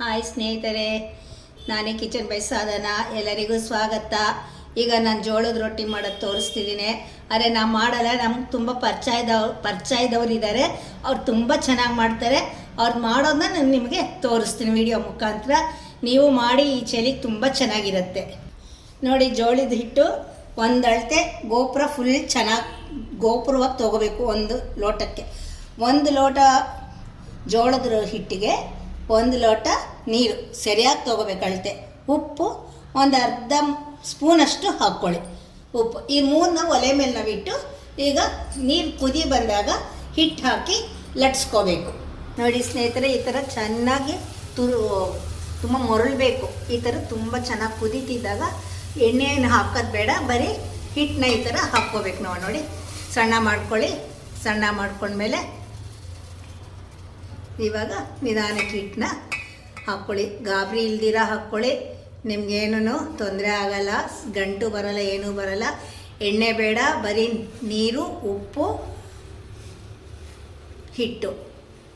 Hi ಸ್ನೇಹಿತರೆ, ನಾನೇ kitchen by ಸಾಧನ. ಎಲ್ಲರಿಗೂ ಸ್ವಾಗತ. ಈಗ ನಾನು ಜೋಳದ ರೊಟ್ಟಿ ಮಾಡೋದು ತೋರಿಸ್ತಿದ್ದೀನಿ. ಆದರೆ ನಾನು ಮಾಡಲ್ಲ, ನಮ್ಗೆ ತುಂಬ ಪರಿಚಯದವ್ರು ಇದ್ದಾರೆ. ಅವ್ರು ತುಂಬ ಚೆನ್ನಾಗಿ ಮಾಡ್ತಾರೆ. ಅವ್ರು ಮಾಡೋದನ್ನ ನಾನು ನಿಮಗೆ ತೋರಿಸ್ತೀನಿ ವಿಡಿಯೋ ಮುಖಾಂತರ. ನೀವು ಮಾಡಿ ಈ ಚಳಿಗೆ ತುಂಬ ಚೆನ್ನಾಗಿರುತ್ತೆ ನೋಡಿ. ಜೋಳದ ಹಿಟ್ಟು ಒಂದು ಅಳತೆ ಗೋಪುರ ಫುಲ್ ಚೆನ್ನಾಗಿ ಗೋಪುರವಾಗಿ ತೊಗೋಬೇಕು. ಒಂದು ಲೋಟಕ್ಕೆ 1 ಲೋಟ ಜೋಳದ ಹಿಟ್ಟಿಗೆ 1 ಲೋಟ ನೀರು ಸರಿಯಾಗಿ ತೊಗೋಬೇಕು. ಅಳತೆ ಉಪ್ಪು ಒಂದು ಅರ್ಧ ಸ್ಪೂನಷ್ಟು ಹಾಕ್ಕೊಳ್ಳಿ. ಉಪ್ಪು ಈ ಮೂರನ್ನ ಒಲೆ ಮೇಲೆ ನಾವಿಟ್ಟು ಈಗ ನೀರು ಕುದಿ ಬಂದಾಗ ಹಿಟ್ಟು ಹಾಕಿ ಲಟ್ಸ್ಕೋಬೇಕು ನೋಡಿ ಸ್ನೇಹಿತರೆ. ಈ ಥರ ಚೆನ್ನಾಗಿ ತುಂಬ ಮೊರಳಬೇಕು. ಈ ಥರ ತುಂಬ ಚೆನ್ನಾಗಿ ಕುದೀತಿದ್ದಾಗ ಎಣ್ಣೆಯನ್ನು ಹಾಕೋದು ಬೇಡ, ಬರೀ ಹಿಟ್ಟನ್ನ ಈ ಥರ ಹಾಕ್ಕೋಬೇಕು ನಾವು. ನೋಡಿ, ಸಣ್ಣ ಮಾಡ್ಕೊಳ್ಳಿ. ಸಣ್ಣ ಮಾಡ್ಕೊಂಡ್ಮೇಲೆ ಇವಾಗ ನಿಧಾನಕ್ಕೆ ಹಿಟ್ಟನ್ನ ಹಾಕ್ಕೊಳ್ಳಿ. ಗಾಬರಿ ಇಲ್ದಿರ ಹಾಕ್ಕೊಳ್ಳಿ. ನಿಮ್ಗೇನೂ ತೊಂದರೆ ಆಗಲ್ಲ, ಗಂಟು ಬರಲ್ಲ, ಏನೂ ಬರಲ್ಲ. ಎಣ್ಣೆ ಬೇಡ, ಬರೀ ನೀರು, ಉಪ್ಪು, ಹಿಟ್ಟು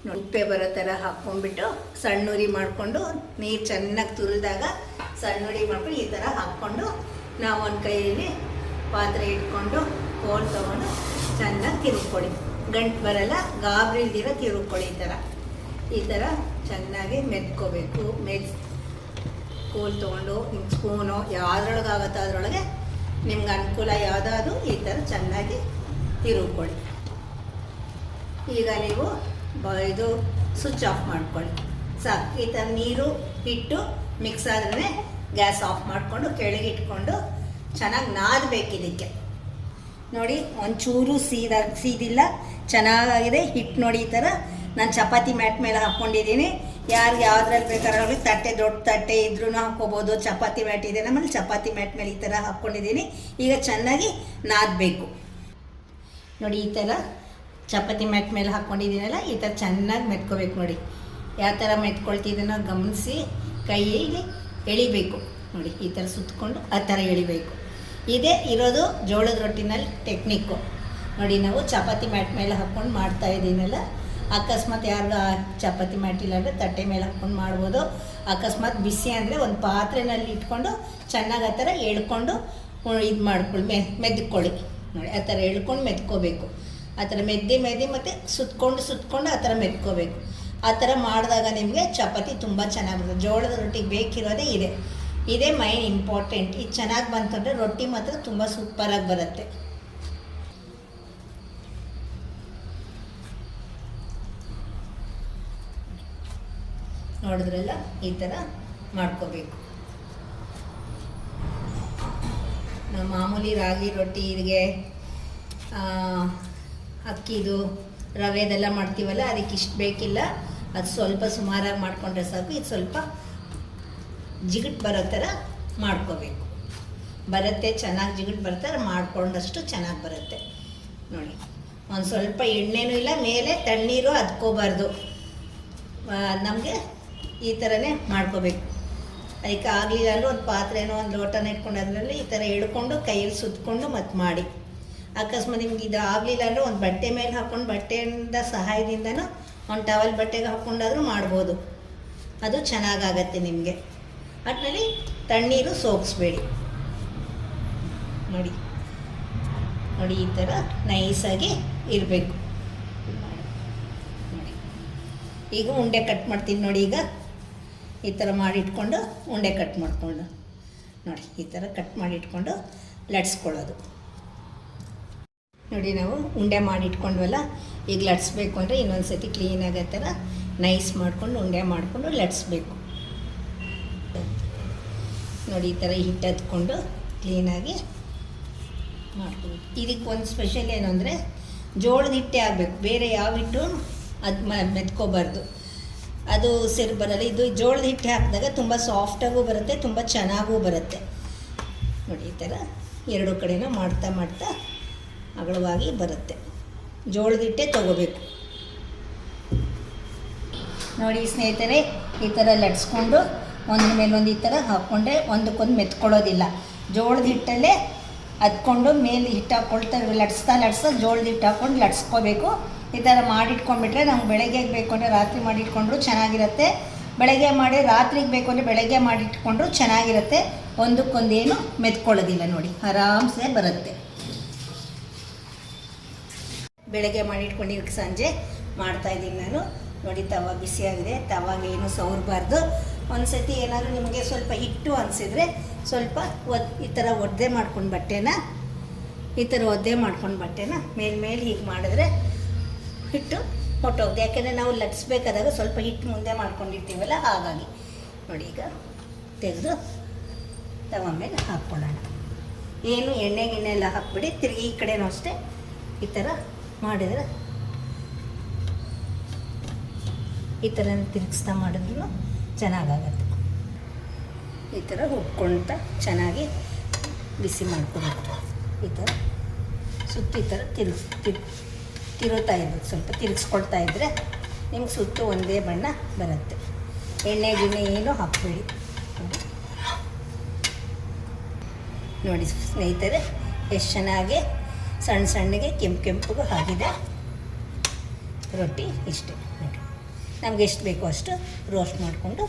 ನೋಡಿ. ಉಪ್ಪೆ ಬರೋ ಥರ ಹಾಕ್ಕೊಂಡ್ಬಿಟ್ಟು ಸಣ್ಣ ಉರಿ ಮಾಡಿಕೊಂಡು ನೀರು ಚೆನ್ನಾಗಿ ತುರಿದಾಗ ಸಣ್ಣ ಉರಿ ಮಾಡ್ಕೊಂಡು ಈ ಥರ ಹಾಕ್ಕೊಂಡು ನಾವು ಒಂದು ಕೈಯಲ್ಲಿ ಪಾತ್ರೆ ಇಟ್ಕೊಂಡು ಕೋಲ್ ತೊಗೊಂಡು ಚೆನ್ನಾಗಿ ತಿರುಗ್ಕೊಳ್ಳಿ. ಗಂಟು ಬರಲ್ಲ, ಗಾಬರಿ ಇಲ್ದಿರ ತಿರುಗ್ಕೊಳ್ಳಿ. ಈ ಥರ ಚೆನ್ನಾಗಿ ಮೆದ್ಕೋಬೇಕು. ಕೋಲ್ ತೊಗೊಂಡು ನಿಮ್ಮ ಸ್ಪೂನು ಯಾವುದ್ರೊಳಗೆ ಆಗುತ್ತೋ ಅದರೊಳಗೆ ನಿಮ್ಗೆ ಅನುಕೂಲ ಯಾವುದಾದ್ರು ಈ ಥರ ಚೆನ್ನಾಗಿ ತಿರುಗ್ಕೊಳ್ಳಿ. ಈಗ ನೀವು ಇದು ಸ್ವಿಚ್ ಆಫ್ ಮಾಡ್ಕೊಳ್ಳಿ ಸಾಕು. ಈ ಥರ ನೀರು ಹಿಟ್ಟು ಮಿಕ್ಸ್ ಆದ್ರೇ ಗ್ಯಾಸ್ ಆಫ್ ಮಾಡಿಕೊಂಡು ಕೆಳಗೆ ಇಟ್ಕೊಂಡು ಚೆನ್ನಾಗಿ ನಾದಬೇಕು. ಇದಕ್ಕೆ ನೋಡಿ, ಒಂಚೂರು ಸೀದಿಲ್ಲ, ಚೆನ್ನಾಗಿದೆ ಹಿಟ್ಟು ನೋಡಿ. ಈ ಥರ ನಾನು ಚಪಾತಿ ಮ್ಯಾಟ್ ಮೇಲೆ ಹಾಕ್ಕೊಂಡಿದ್ದೀನಿ. ಯಾರಿಗೆ ಯಾವ್ದ್ರಲ್ಲಿ ಬೇಕಾದ್ರೆ ಅವ್ರಿಗೆ ತಟ್ಟೆ, ದೊಡ್ಡ ತಟ್ಟೆ ಇದ್ರೂ ಹಾಕ್ಕೋಬೋದು. ಚಪಾತಿ ಮ್ಯಾಟ್ ಇದೆ ನಮ್ಮಲ್ಲಿ, ಚಪಾತಿ ಮ್ಯಾಟ್ ಮೇಲೆ ಈ ಥರ ಹಾಕ್ಕೊಂಡಿದ್ದೀನಿ. ಈಗ ಚೆನ್ನಾಗಿ ನಾದಬೇಕು ನೋಡಿ. ಈ ಥರ ಚಪಾತಿ ಮ್ಯಾಟ್ ಮೇಲೆ ಹಾಕ್ಕೊಂಡಿದ್ದೀನಲ್ಲ, ಈ ಥರ ಚೆನ್ನಾಗಿ ಮೆತ್ಕೋಬೇಕು ನೋಡಿ. ಯಾವ ಥರ ಮೆತ್ಕೊಳ್ತಿದ್ದೀನೋ ಗಮನಿಸಿ ಕೈಯಲ್ಲಿ ಎಳಿಬೇಕು ನೋಡಿ. ಈ ಥರ ಸುತ್ತಕೊಂಡು ಆ ಥರ ಎಳಿಬೇಕು. ಇದೇ ಇರೋದು ಜೋಳದ ರೊಟ್ಟಿನಲ್ಲಿ ಟೆಕ್ನಿಕ್ಕು ನೋಡಿ. ನಾವು ಚಪಾತಿ ಮ್ಯಾಟ್ ಮೇಲೆ ಹಾಕ್ಕೊಂಡು ಮಾಡ್ತಾ ಇದ್ದೀನಲ್ಲ, ಅಕಸ್ಮಾತ್ ಯಾರು ಚಪಾತಿ ಮ್ಯಾಟ್ ಇಲ್ಲ ಅಂದರೆ ತಟ್ಟೆ ಮೇಲೆ ಹಾಕ್ಕೊಂಡು ಮಾಡ್ಬೋದು. ಅಕಸ್ಮಾತ್ ಬಿಸಿ ಅಂದರೆ ಒಂದು ಪಾತ್ರೆನಲ್ಲಿ ಇಟ್ಕೊಂಡು ಚೆನ್ನಾಗಿ ಆ ಥರ ಎಳ್ಕೊಂಡು ಇದು ಮಾಡ್ಕೊಳ್ಳಿ, ಮೆದ್ಕೊಳ್ಳಿ ನೋಡಿ. ಆ ಥರ ಎಳ್ಕೊಂಡು ಮೆದ್ಕೋಬೇಕು. ಆ ಥರ ಮೆದ್ದಿ ಮತ್ತು ಸುತ್ಕೊಂಡು ಆ ಥರ ಮೆದ್ಕೋಬೇಕು. ಆ ಥರ ಮಾಡಿದಾಗ ನಿಮಗೆ ಚಪಾತಿ ತುಂಬ ಚೆನ್ನಾಗಿ ಬರುತ್ತೆ. ಜೋಳದ ರೊಟ್ಟಿಗೆ ಬೇಕಿರೋದೇ ಇದೇ ಮೈನ್ ಇಂಪಾರ್ಟೆಂಟ್. ಇದು ಚೆನ್ನಾಗಿ ಬಂತಂದರೆ ರೊಟ್ಟಿ ಮಾತ್ರ ತುಂಬ ಸೂಪರಾಗಿ ಬರುತ್ತೆ. ನೋಡಿದ್ರಲ್ಲ, ಈ ಥರ ಮಾಡ್ಕೋಬೇಕು. ನಾವು ಮಾಮೂಲಿ ರಾಗಿ ರೊಟ್ಟಿ ಇದಕ್ಕೆ ಅಕ್ಕಿದು ರವೆದೆಲ್ಲ ಮಾಡ್ತೀವಲ್ಲ, ಅದಕ್ಕೆ ಇಷ್ಟು ಬೇಕಿಲ್ಲ. ಅದು ಸ್ವಲ್ಪ ಸುಮಾರಾಗಿ ಮಾಡಿಕೊಂಡ್ರೆ ಸಾಕು. ಇದು ಸ್ವಲ್ಪ ಜಿಗುಟ್ ಬರೋ ಥರ ಮಾಡ್ಕೋಬೇಕು. ಬರುತ್ತೆ, ಚೆನ್ನಾಗಿ ಜಿಗುಟ್ ಬರ್ತಾರೆ. ಮಾಡ್ಕೊಂಡಷ್ಟು ಚೆನ್ನಾಗಿ ಬರುತ್ತೆ ನೋಡಿ. ಒಂದು ಸ್ವಲ್ಪ ಎಣ್ಣೆನೂ ಇಲ್ಲ, ಮೇಲೆ ತಣ್ಣೀರು ಅದ್ಕೋಬಾರ್ದು. ನಮಗೆ ಈ ಥರನೇ ಮಾಡ್ಕೋಬೇಕು. ಅದಕ್ಕೆ ಆಗಲಿಲ್ಲ ಅಂದ್ರೆ ಒಂದು ಪಾತ್ರೆನೋ ಒಂದು ಲೋಟನ ಇಟ್ಕೊಂಡು ಅದರಲ್ಲಿ ಈ ಥರ ಎಳ್ಕೊಂಡು ಕೈಯಲ್ಲಿ ಸುತ್ತಕೊಂಡು ಮತ್ತು ಮಾಡಿ. ಅಕಸ್ಮಾತ್ ನಿಮ್ಗೆ ಇದು ಆಗಲಿಲ್ಲ ಅಂದರೆ ಒಂದು ಬಟ್ಟೆ ಮೇಲೆ ಹಾಕ್ಕೊಂಡು ಬಟ್ಟೆಯಿಂದ ಸಹಾಯದಿಂದನೂ ಒಂದು ಟವಲ್ ಬಟ್ಟೆಗೆ ಹಾಕ್ಕೊಂಡಾದರೂ ಮಾಡ್ಬೋದು. ಅದು ಚೆನ್ನಾಗಾಗತ್ತೆ ನಿಮಗೆ. ಒಟ್ಟಿನಲ್ಲಿ ತಣ್ಣೀರು ಸೋಗಿಸ್ಬೇಡಿ ನೋಡಿ. ಈ ಥರ ನೈಸಾಗಿ ಇರಬೇಕು ನೋಡಿ. ಈಗ ಉಂಡೆ ಕಟ್ ಮಾಡ್ತೀನಿ ನೋಡಿ. ಈಗ ಈ ಥರ ಮಾಡಿಟ್ಕೊಂಡು ಉಂಡೆ ಕಟ್ ಮಾಡಿಕೊಂಡು ನೋಡಿ, ಈ ಥರ ಕಟ್ ಮಾಡಿಟ್ಕೊಂಡು ಲಟ್ಸ್ಕೊಳ್ಳೋದು ನೋಡಿ. ನಾವು ಉಂಡೆ ಮಾಡಿಟ್ಕೊಂಡ್ವಲ್ಲ, ಈಗ ಲಟ್ಸ್ಬೇಕು ಅಂದರೆ ಇನ್ನೊಂದು ಸತಿ ಕ್ಲೀನಾಗಿ ಆ ಥರ ನೈಸ್ ಮಾಡಿಕೊಂಡು ಉಂಡೆ ಮಾಡಿಕೊಂಡು ಲಟ್ಸ್ಬೇಕು ನೋಡಿ. ಈ ಥರ ಹಿಟ್ಟು ಹತ್ಕೊಂಡು ಕ್ಲೀನಾಗಿ ಮಾಡ್ಕೋಬೇಕು. ಇದಕ್ಕೆ ಒಂದು ಸ್ಪೆಷಲ್ ಏನು ಅಂದರೆ ಜೋಳದ ಹಿಟ್ಟೆ ಆಗಬೇಕು, ಬೇರೆ ಯಾವ ಹಿಟ್ಟು ಅದು ಮೆತ್ಕೋಬಾರ್ದು, ಅದು ಸರಿ ಬರಲ್ಲ. ಇದು ಜೋಳದ ಹಿಟ್ಟು ಹಾಕಿದಾಗ ತುಂಬ ಸಾಫ್ಟಾಗೂ ಬರುತ್ತೆ, ತುಂಬ ಚೆನ್ನಾಗೂ ಬರುತ್ತೆ ನೋಡಿ. ಈ ಥರ ಎರಡು ಕಡೆನೂ ಮಾಡ್ತಾ ಅಗಲವಾಗಿ ಬರುತ್ತೆ. ಜೋಳದ ಹಿಟ್ಟೆ ತೊಗೋಬೇಕು ನೋಡಿ ಸ್ನೇಹಿತರೆ. ಈ ಥರ ಲಟ್ಸ್ಕೊಂಡು ಒಂದ್ರ ಮೇಲೆ ಒಂದು ಈ ಥರ ಹಾಕ್ಕೊಂಡ್ರೆ ಒಂದಕ್ಕೊಂದು ಮೆತ್ಕೊಳ್ಳೋದಿಲ್ಲ. ಜೋಳದ ಹಿಟ್ಟಲ್ಲೇ ಹತ್ಕೊಂಡು ಮೇಲೆ ಹಿಟ್ಟು ಹಾಕ್ಕೊಳ್ತಾ ಲಟ್ಸ್ತಾ ಜೋಳದ ಹಿಟ್ಟು ಹಾಕ್ಕೊಂಡು ಲಟ್ಸ್ಕೋಬೇಕು. ಈ ಥರ ಮಾಡಿಟ್ಕೊಂಡ್ಬಿಟ್ರೆ ನಮ್ಗೆ ಬೆಳಗ್ಗೆ ಬೇಕು ಅಂದರೆ ರಾತ್ರಿ ಮಾಡಿಟ್ಕೊಂಡ್ರು ಚೆನ್ನಾಗಿರುತ್ತೆ. ಬೆಳಗ್ಗೆ ಮಾಡಿ ರಾತ್ರಿಗೆ ಬೇಕು ಅಂದರೆ ಬೆಳಗ್ಗೆ ಮಾಡಿಟ್ಕೊಂಡ್ರು ಚೆನ್ನಾಗಿರುತ್ತೆ. ಒಂದಕ್ಕೊಂದೇನು ಮೆತ್ಕೊಳ್ಳೋದಿಲ್ಲ ನೋಡಿ, ಆರಾಮ್ಸೆ ಬರುತ್ತೆ. ಬೆಳಗ್ಗೆ ಮಾಡಿಟ್ಕೊಂಡು ಈಗ ಸಂಜೆ ಮಾಡ್ತಾಯಿದ್ದೀನಿ ನಾನು ನೋಡಿ. ತವ ಬಿಸಿಯಾಗಿದೆ, ತವಾಗೆ ಏನು ಸವರಬಾರ್ದು. ಒಂದು ಸತಿ ಏನಾದರೂ ನಿಮಗೆ ಸ್ವಲ್ಪ ಹಿಟ್ಟು ಅನಿಸಿದರೆ ಸ್ವಲ್ಪ ಈ ಥರ ಒದ್ದೆ ಮಾಡ್ಕೊಂಡು ಬಟ್ಟೆನ ಮೇಲ್ಮೇಲೆ ಹೀಗೆ ಮಾಡಿದ್ರೆ ಹಿಟ್ಟು ಹೊಟ್ಟೋಗ್ದು. ಯಾಕೆಂದರೆ ನಾವು ಲಟ್ಸ್ಬೇಕಾದಾಗ ಸ್ವಲ್ಪ ಹಿಟ್ಟು ಮುಂದೆ ಮಾಡ್ಕೊಂಡಿರ್ತೀವಲ್ಲ, ಹಾಗಾಗಿ ನೋಡಿ. ಈಗ ತೆಗೆದು ತವ ಮೇಲೆ ಹಾಕ್ಕೊಳ್ಳೋಣ. ಏನು ಎಣ್ಣೆ ಎಲ್ಲ ಹಾಕ್ಬಿಡಿ. ತಿರುಗಿ ಈ ಕಡೆನೂ ಅಷ್ಟೇ ಈ ಥರ ಮಾಡಿದರೆ, ಈ ಥರ ತಿರುಗಿಸ್ತಾ ಮಾಡಿದ್ರು ಚೆನ್ನಾಗಾಗತ್ತೆ. ಈ ಥರ ಉಟ್ಕೊಳ್ತಾ ಚೆನ್ನಾಗಿ ಬಿಸಿ ಮಾಡ್ಕೊಬೇಕು. ಈ ಥರ ಸುತ್ತು ಈ ಥರ ತಿರುತ್ತಾ ಇರ್ಬೇಕು. ಸ್ವಲ್ಪ ತಿರುಗಿಸ್ಕೊಳ್ತಾ ಇದ್ದರೆ ನಿಮ್ಗೆ ಸುತ್ತು ಒಂದೇ ಬಣ್ಣ ಬರುತ್ತೆ. ಎಣ್ಣೆ ಏನು ಹಾಕಬೇಡಿ. ನೋಡಿ ಸ್ನೇಹಿತರೆ, ಎಷ್ಟು ಚೆನ್ನಾಗಿ ಸಣ್ಣಗೆ ಕೆಂಪು ಆಗಿದೆ ರೊಟ್ಟಿ. ಇಷ್ಟೇ ನೋಡಿ, ನಮ್ಗೆ ಎಷ್ಟು ಬೇಕೋ ಅಷ್ಟು ರೋಸ್ಟ್ ಮಾಡಿಕೊಂಡು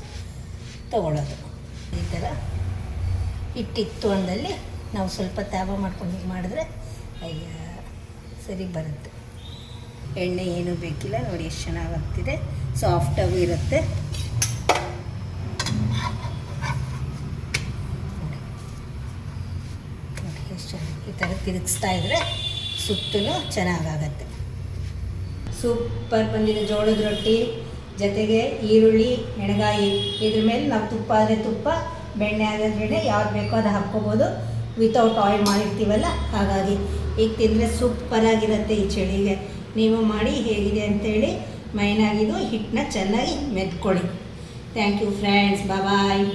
ತೊಗೊಳ್ಳೋದು. ಈ ಥರ ಹಿಟ್ಟಿತ್ತು ಅಂದಲ್ಲಿ ನಾವು ಸ್ವಲ್ಪ ತಾವ ಮಾಡ್ಕೊಂಡು ಹೀಗೆ ಮಾಡಿದ್ರೆ ಸರಿ ಬರುತ್ತೆ. ಎಣ್ಣೆ ಏನೂ ಬೇಕಿಲ್ಲ ನೋಡಿ, ಎಷ್ಟು ಚೆನ್ನಾಗಿ ಆಗ್ತಿದೆ. ಸಾಫ್ಟಾಗೂ ಇರುತ್ತೆ. ನೋಡಿ ಎಷ್ಟು ಚೆನ್ನಾಗಿ ಈ ಥರ ತಿರುಗಿಸ್ತಾ ಇದ್ದರೆ ಸುತ್ತಲೂ ಚೆನ್ನಾಗಾಗತ್ತೆ. ಸೂಪರ್ ಬಂದಿದೆ ಜೋಳದ ರೊಟ್ಟಿ. ಜೊತೆಗೆ ಈರುಳ್ಳಿ, ಎಣ್ಗಾಯಿ, ಇದ್ರ ಮೇಲೆ ನಾವು ತುಪ್ಪ ಆದರೆ ತುಪ್ಪ, ಬೆಣ್ಣೆ ಆದರೆ ಬೆಣ್ಣೆ, ಯಾವ್ದು ಬೇಕೋ ಅದು ಹಾಕ್ಕೋಬೋದು. ವಿತೌಟ್ ಆಯಿಲ್ ಮಾಡಿರ್ತೀವಲ್ಲ, ಹಾಗಾಗಿ ಈಗ ತಿಂದರೆ ಸೂಪರಾಗಿರುತ್ತೆ ಈ ಚಳಿಗೆ. ನೀವು ಮಾಡಿ ಹೇಗಿದೆ ಅಂತೇಳಿ. ಮೈನಾಗಿದ್ದು ಹಿಟ್ಟನ್ನ ಚೆನ್ನಾಗಿ ಮೆತ್ಕೊಳ್ಳಿ. Thank you friends, bye.